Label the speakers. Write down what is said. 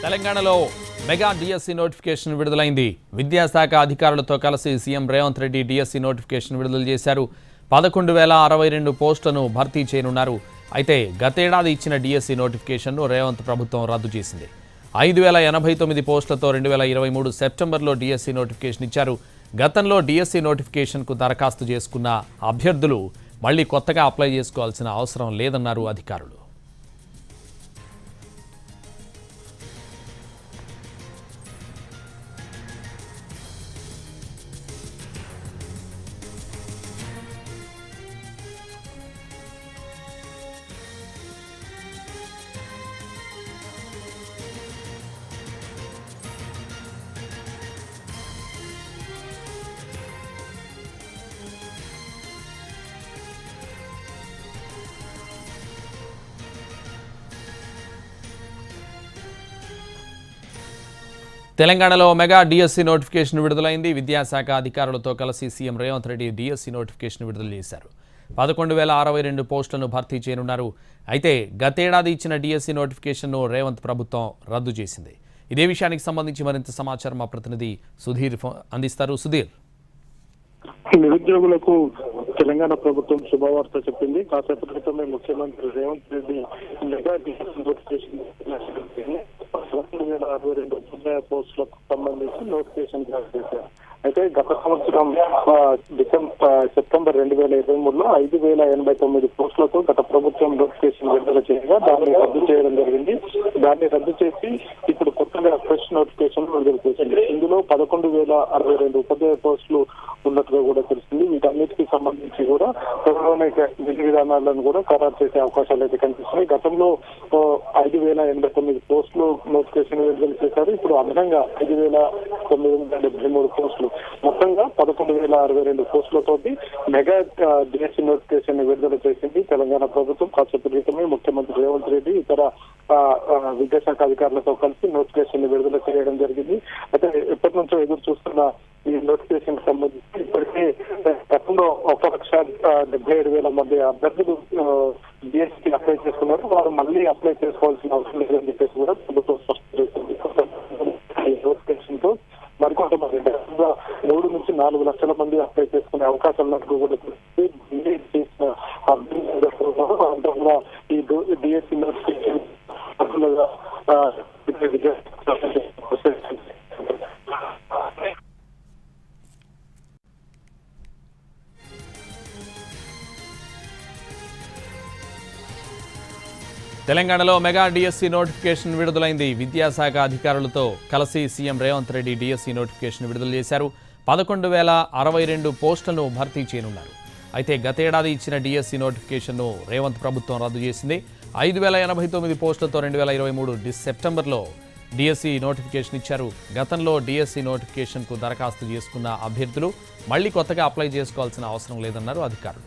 Speaker 1: తెలంగాణలో mega DSC notification విడుదలైంది. విద్యాశాఖ అధికారులతో కలిసి CM Revanth Reddy DSC notification విడుదల చేశారు. 11,062 పోస్టులను భర్తీ చేయనున్నారు. అయితే గతేడాది ఇచ్చిన డిఎస్సి నోటిఫికేషన్ను రేవంత్ ప్రభుత్వం రద్దు చేసింది. 5,089 పోస్టులతో 2023 సెప్టెంబర్లో డిఎస్సి నోటిఫికేషన్ ఇచ్చారు. గతంలో డిఎస్సి నోటిఫికేషన్కు దరఖాస్తు చేసుకున్న అభ్యర్థులు మళ్లీ కొత్తగా అప్లై చేసుకోవాల్సిన అవసరం లేదన్నారు అధికారులు. తెలంగాణలో మెగా డిఎస్సి నోటిఫికేషన్ విడుదలైంది. విద్యాశాఖ అధికారులతో కలిసి CM Revanth Reddy DSC notification విడుదల చేశారు. 11,062 పోస్టులను భర్తీ చేయనున్నారు. అయితే గతేడాది ఇచ్చిన డిఎస్సి నోటిఫికేషన్ను రేవంత్ ప్రభుత్వం రద్దు చేసింది. ఇదే విషయానికి సంబంధించి మరింత సమాచారం మా ప్రతినిధి సుధీర్ అందిస్తారు. సుధీర్,
Speaker 2: నిరుద్యోగులకు తెలంగాణ ప్రభుత్వం శుభవార్త చెప్పింది. కాసేపటి క్రితమే ముఖ్యమంత్రి Revanth Reddy mega DSC notification 11,062 పోస్టులకు సంబంధించి నోటిఫికేషన్ జారీ చేశారు. అయితే గత సంవత్సరం సెప్టెంబర్ 2023లో 5,089 పోస్టులతో గత ప్రభుత్వం నోటిఫికేషన్ విడుదల చేయగా దాన్ని రద్దు చేయడం జరిగింది. దాన్ని రద్దు చేసి ఇప్పుడు కొత్తగా ఫ్రెష్ నోటిఫికేషన్ విడుదల చేసింది. ఇందులో 11,062 ఉపాధ్యాయ పోస్టులు ఉన్నట్టుగా కూడా తెలిసింది. వీటన్నిటికీ సంబంధించి కూడా త్వరలోనే విధి విధానాలను కూడా ఖరారు చేసే అవకాశాలు అయితే కనిపిస్తున్నాయి. గతంలో 5,089 పోస్టులు నోటిఫికేషన్ విడుదల చేశారు. ఇప్పుడు అదనంగా 5,973 పోస్టులు, మొత్తంగా 11,062 పోస్టులతోటి మెగా డిఎస్సి నోటిఫికేషన్ విడుదల చేసింది తెలంగాణ ప్రభుత్వం. కాసేపటి క్రితమే ముఖ్యమంత్రి రేవంత్ రెడ్డి ఇతర విద్యాశాఖ అధికారులతో కలిసి నోటిఫికేషన్ విడుదల చేయడం జరిగింది. అయితే ఎప్పటి నుంచో ఎదురు చూస్తున్న ఈ నోటిఫికేషన్ సంబంధించి ఇప్పటికే గతంలో 1,77,000 మంది అభ్యర్థులు డిఎస్సి అప్లై చేసుకున్నారు. వారు మళ్ళీ అప్లై చేసుకోవాల్సిన అవసరం లేదని చెప్పేసి కూడా ప్రభుత్వం స్పష్టం చేసింది. ఈ నోటిఫికేషన్ తో మరికొంతమంది 3 నుంచి 4 లక్షల మంది అప్లై చేసుకునే అవకాశాలు కూడా చేసిన అభ్యర్థులు ఈ డిఎస్సి నోటిఫికేషన్
Speaker 1: తెలంగాణలో మెగా డిఎస్సి నోటిఫికేషన్ విడుదలైంది. విద్యాశాఖ అధికారులతో కలిసి CM Revanth Reddy DSC notification విడుదల చేశారు. 11,062 పోస్టులను భర్తీ చేయనున్నారు. అయితే గతేడాది ఇచ్చిన డిఎస్సి నోటిఫికేషన్ను రేవంత్ ప్రభుత్వం రద్దు చేసింది. 5,089 పోస్టులతో 2023 సెప్టెంబర్లో డిఎస్సి నోటిఫికేషన్ ఇచ్చారు. గతంలో డిఎస్సి నోటిఫికేషన్కు దరఖాస్తు చేసుకున్న అభ్యర్థులు మళ్లీ కొత్తగా అప్లై చేసుకోవాల్సిన అవసరం లేదన్నారు అధికారులు.